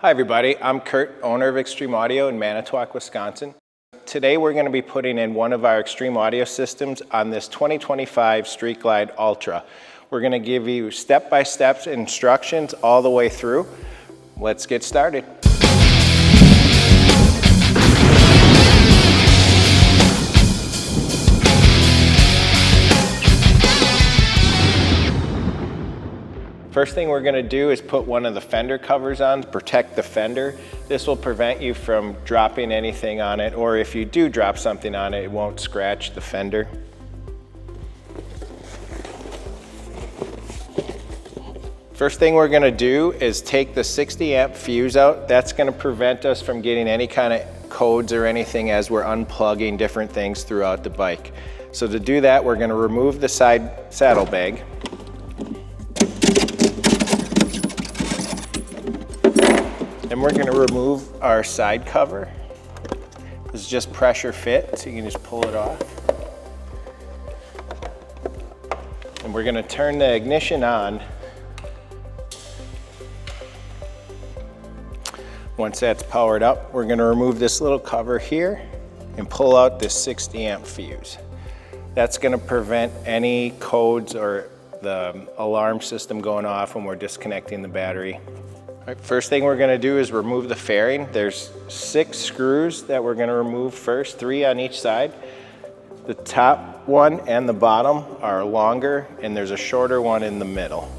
Hi everybody, I'm Kurt, owner of Extreme Audio in Manitowoc, Wisconsin. Today we're going to be putting in one of our Extreme Audio systems on this 2025 Street Glide Ultra. We're going to give you step-by-step instructions all the way through. Let's get started. First thing we're going to do is put one of the fender covers on to protect the fender. This will prevent you from dropping anything on it, or if you do drop something on it, it won't scratch the fender. First thing we're going to do is take the 60 amp fuse out. That's going to prevent us from getting any kind of codes or anything as we're unplugging different things throughout the bike. So to do that, we're going to remove the side saddlebag. Then we're going to remove our side cover. This is just pressure fit, so you can just pull it off. And we're going to turn the ignition on. Once that's powered up, we're going to remove this little cover here and pull out this 60 amp fuse. That's going to prevent any codes or the alarm system going off when we're disconnecting the battery. All right, first thing we're going to do is remove the fairing. There's 6 screws that we're going to remove first, 3 on each side. The top one and the bottom are longer, and there's a shorter one in the middle.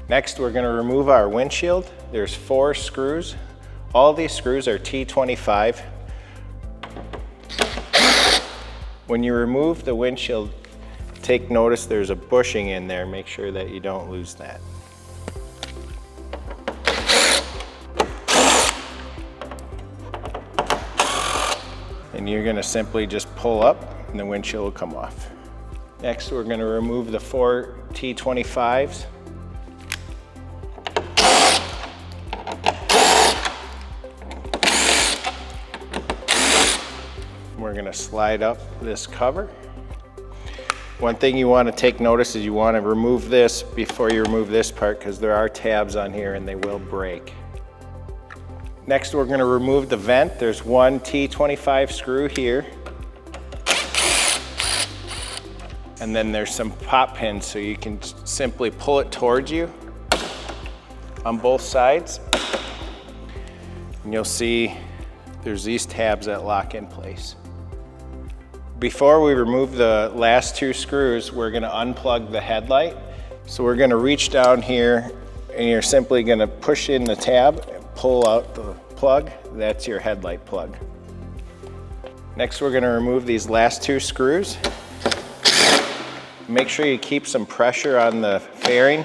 Next, we're going to remove our windshield. There's 4 screws. All these screws are T25. When you remove the windshield, take notice there's a bushing in there. Make sure that you don't lose that. And you're going to simply just pull up and the windshield will come off. Next, we're going to remove the 4 T25s. We're going to slide up this cover. One thing you want to take notice is you want to remove this before you remove this part, because there are tabs on here and they will break. Next, we're going to remove the vent. There's 1 T25 screw here. And then there's some pop pins, so you can simply pull it towards you on both sides. And you'll see there's these tabs that lock in place. Before we remove the last 2 screws, we're going to unplug the headlight. So we're going to reach down here and you're simply going to push in the tab and pull out the plug. That's your headlight plug. Next, we're going to remove these last 2 screws. Make sure you keep some pressure on the fairing,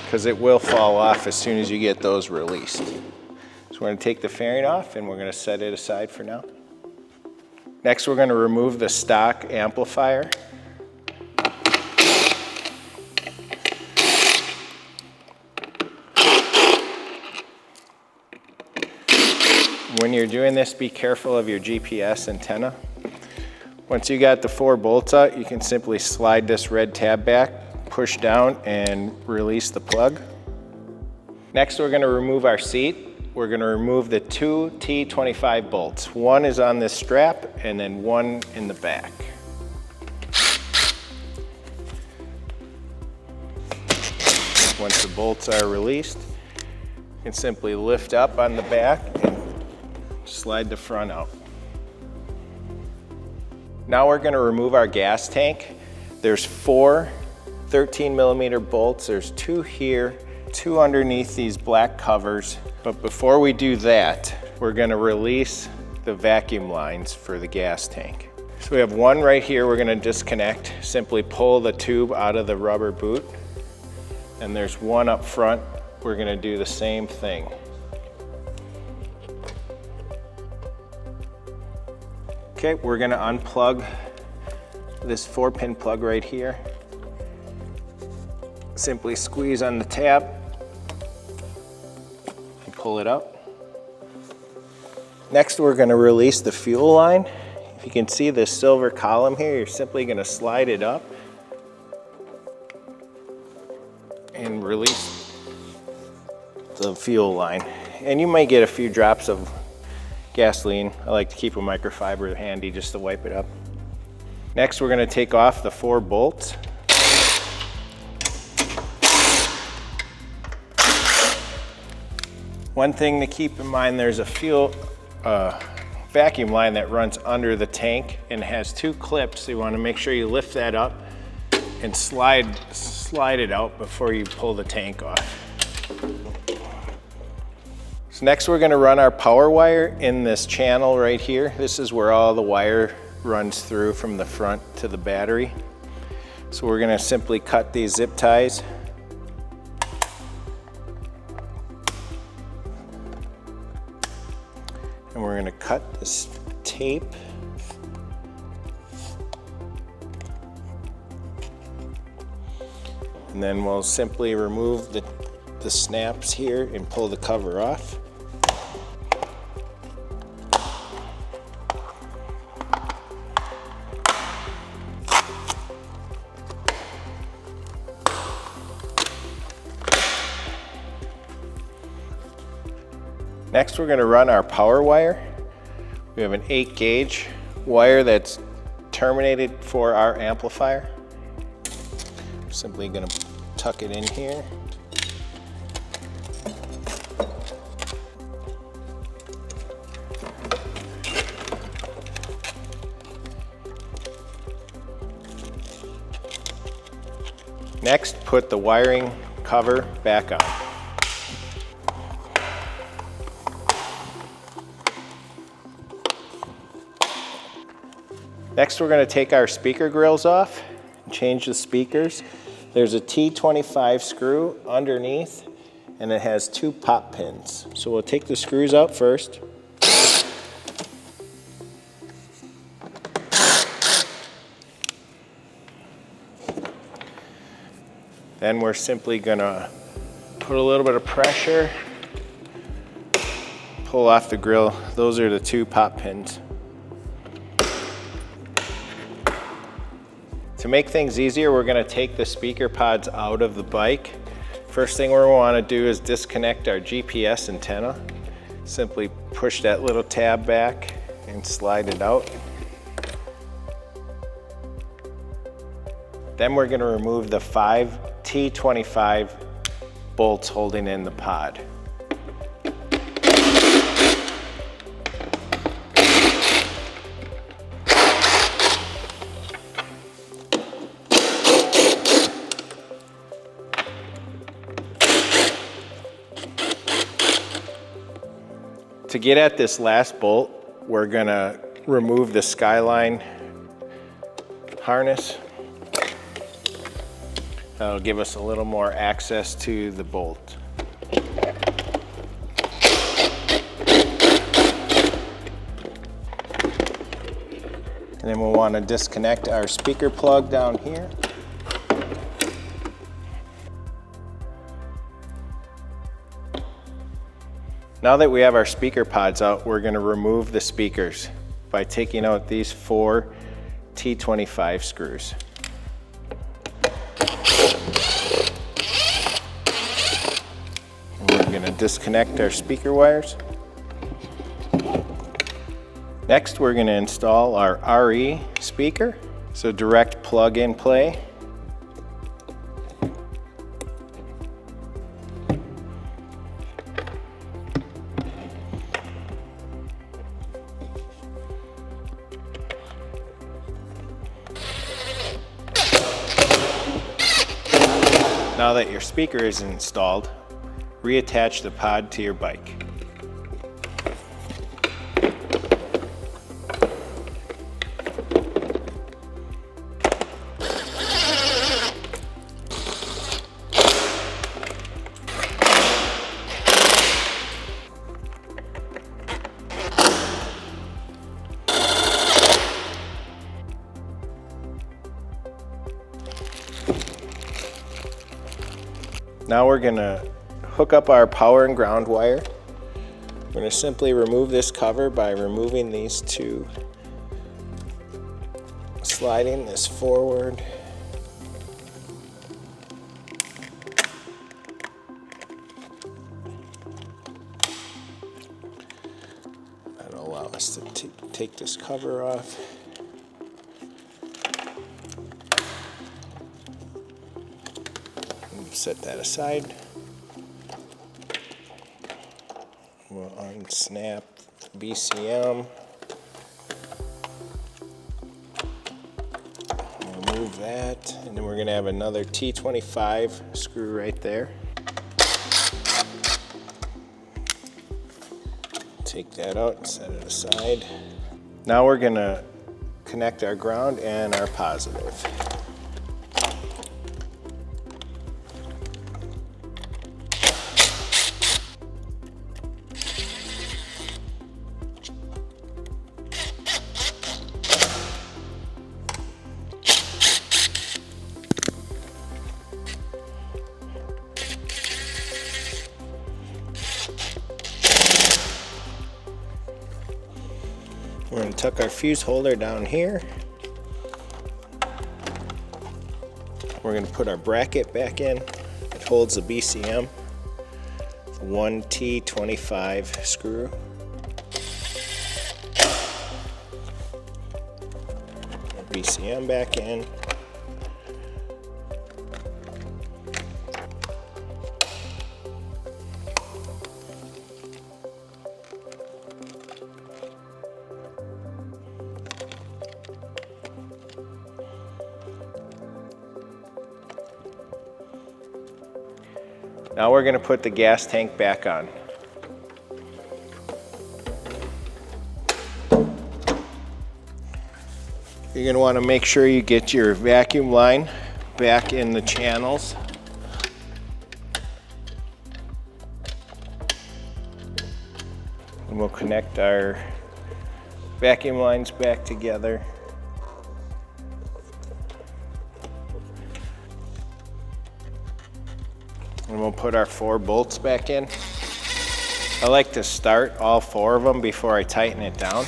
because it will fall off as soon as you get those released. So we're going to take the fairing off and we're going to set it aside for now. Next, we're going to remove the stock amplifier. When you're doing this, be careful of your GPS antenna. Once you got the 4 bolts out, you can simply slide this red tab back, push down, and release the plug. Next, we're going to remove our seat. We're going to remove the 2 T25 bolts. 1 is on this strap and then 1 in the back. Once the bolts are released, you can simply lift up on the back and slide the front out. Now we're going to remove our gas tank. There's 4 13mm bolts. There's 2 here, 2 underneath these black covers. But before we do that, we're going to release the vacuum lines for the gas tank. So we have 1 right here we're going to disconnect. Simply pull the tube out of the rubber boot. And there's 1 up front. We're going to do the same thing. Okay, we're going to unplug this 4-pin plug right here. Simply squeeze on the tab and pull it up. Next, we're going to release the fuel line. If you can see this silver column here, you're simply going to slide it up and release the fuel line. And you might get a few drops of gasoline. I like to keep a microfiber handy just to wipe it up. Next, we're going to take off the 4 bolts. One thing to keep in mind, there's a vacuum line that runs under the tank and has 2 clips. So you want to make sure you lift that up and slide it out before you pull the tank off. So next we're going to run our power wire in this channel right here. This is where all the wire runs through from the front to the battery. So we're going to simply cut these zip ties. And we're going to cut this tape. And then we'll simply remove the snaps here and pull the cover off. Next, we're going to run our power wire. We have an 8 gauge wire that's terminated for our amplifier. I'm simply going to tuck it in here. Next, put the wiring cover back on. Next, we're going to take our speaker grills off and change the speakers. There's a T25 screw underneath, and it has 2 pop pins. So we'll take the screws out first. Then we're simply going to put a little bit of pressure, pull off the grill. Those are the 2 pop pins. To make things easier, we're going to take the speaker pods out of the bike. First thing we want to do is disconnect our GPS antenna. Simply push that little tab back and slide it out. Then we're going to remove the 5 T25 bolts holding in the pod. To get at this last bolt, we're going to remove the Skyline harness. That'll give us a little more access to the bolt. And then we'll want to disconnect our speaker plug down here. Now that we have our speaker pods out, we're going to remove the speakers by taking out these 4 T25 screws. And we're going to disconnect our speaker wires. Next, we're going to install our RE speaker, so direct plug and play. Now that your speaker is installed, reattach the pod to your bike. Now we're gonna hook up our power and ground wire. We're gonna simply remove this cover by removing these two, sliding this forward. That'll allow us to take this cover off. Set that aside. We'll unsnap the BCM. We'll move that, and then we're going to have another T25 screw right there. Take that out and set it aside. Now we're going to connect our ground and our positive. We're going to tuck our fuse holder down here. We're going to put our bracket back in. It holds the BCM. 1 T25 screw. Our BCM back in. Now we're going to put the gas tank back on. You're going to want to make sure you get your vacuum line back in the channels. And we'll connect our vacuum lines back together. And we'll put our 4 bolts back in. I like to start all 4 of them before I tighten it down.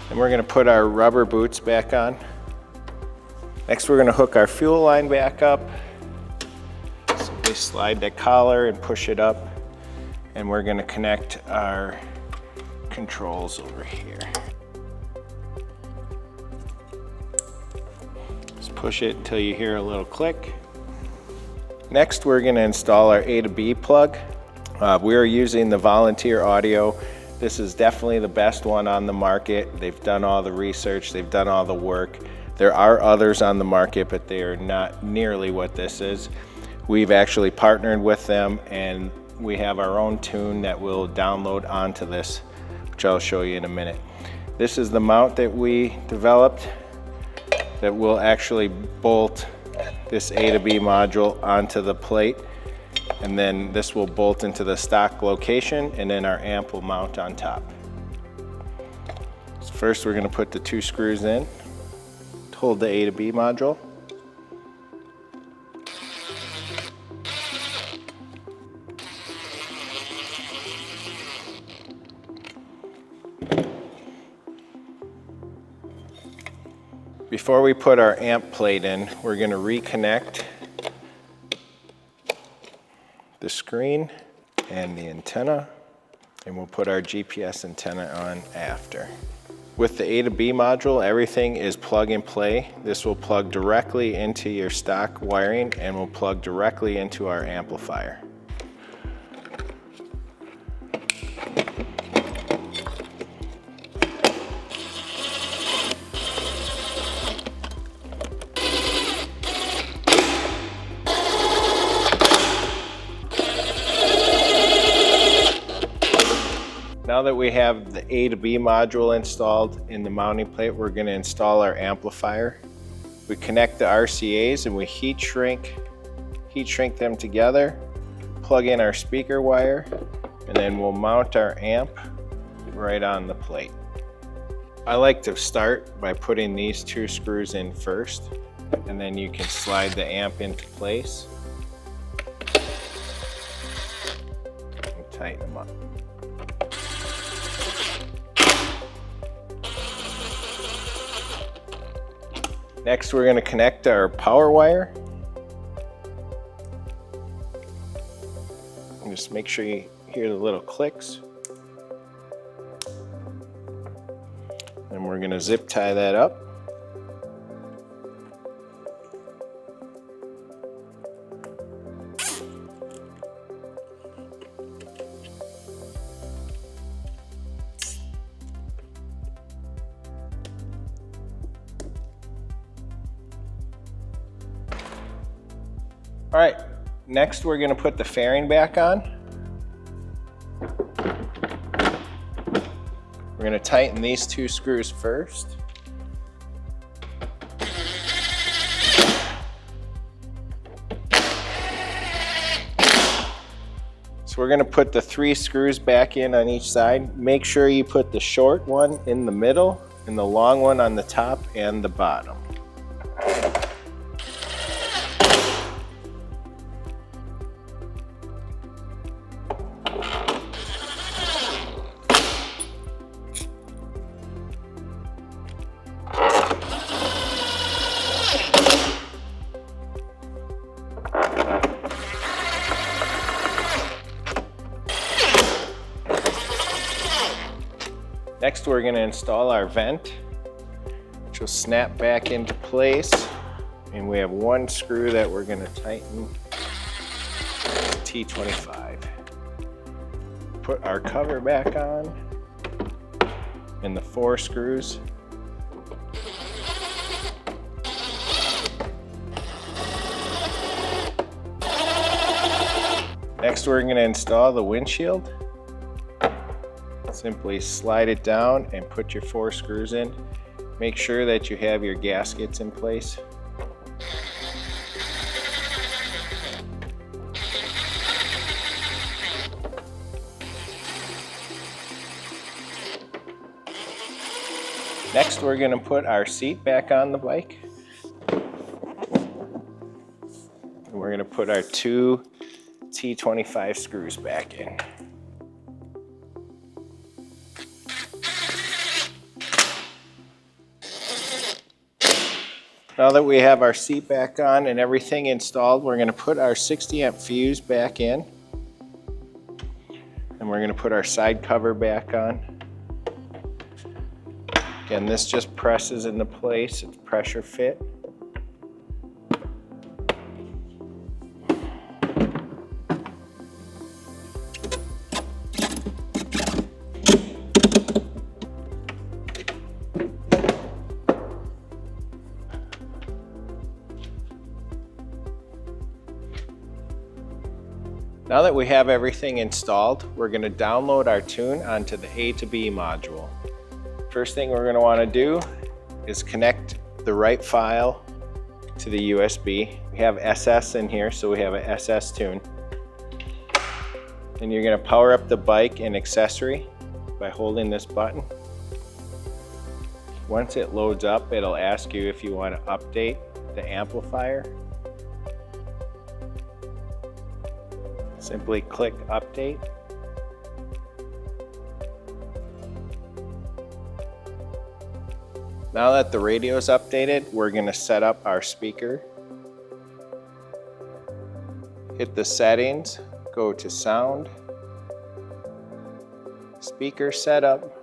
And we're going to put our rubber boots back on. Next, we're going to hook our fuel line back up. Simply slide that collar and push it up. And we're going to connect our controls over here. Just push it until you hear a little click. Next, we're going to install our A to B plug. We are using the Volunteer Audio. This is definitely the best one on the market. They've done all the research, they've done all the work. There are others on the market, but they are not nearly what this is. We've actually partnered with them, and we have our own tune that we'll download onto this, which I'll show you in a minute. This is the mount that we developed that will actually bolt this A to B module onto the plate, and then this will bolt into the stock location, and then our amp will mount on top. So first we're going to put the 2 screws in to hold the A to B module. Before we put our amp plate in, we're going to reconnect the screen and the antenna, and we'll put our GPS antenna on after. With the A to B module, everything is plug and play. This will plug directly into your stock wiring and will plug directly into our amplifier. Now that we have the A to B module installed in the mounting plate, we're going to install our amplifier. We connect the RCAs and we heat shrink them together, plug in our speaker wire, and then we'll mount our amp right on the plate. I like to start by putting these 2 screws in first, and then you can slide the amp into place and tighten them up. Next, we're going to connect our power wire. And just make sure you hear the little clicks. And we're going to zip tie that up. All right, next we're going to put the fairing back on. We're going to tighten these 2 screws first. So we're going to put the 3 screws back in on each side. Make sure you put the short one in the middle and the long one on the top and the bottom. Next, we're going to install our vent, which will snap back into place. And we have 1 screw that we're going to tighten, T25. Put our cover back on, and the 4 screws. Next, we're going to install the windshield. Simply slide it down and put your 4 screws in. Make sure that you have your gaskets in place. Next, we're going to put our seat back on the bike. And we're going to put our 2 T25 screws back in. Now that we have our seat back on and everything installed, we're going to put our 60 amp fuse back in. And we're going to put our side cover back on. Again, this just presses into place, it's pressure fit. Now that we have everything installed, we're going to download our tune onto the A to B module. First thing we're going to want to do is connect the right file to the USB. We have SS in here, so we have an SS tune. And you're going to power up the bike and accessory by holding this button. Once it loads up, it'll ask you if you want to update the amplifier. Simply click update. Now that the radio is updated, we're going to set up our speaker. Hit the settings, go to sound, speaker setup.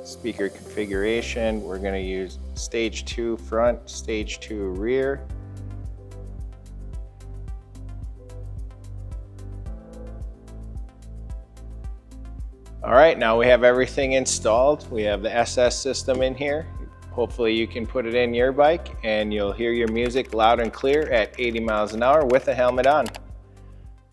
Speaker configuration, we're going to use stage 2 front, stage 2 rear. All right, now we have everything installed. We have the SS system in here. Hopefully you can put it in your bike and you'll hear your music loud and clear at 80 miles an hour with the helmet on.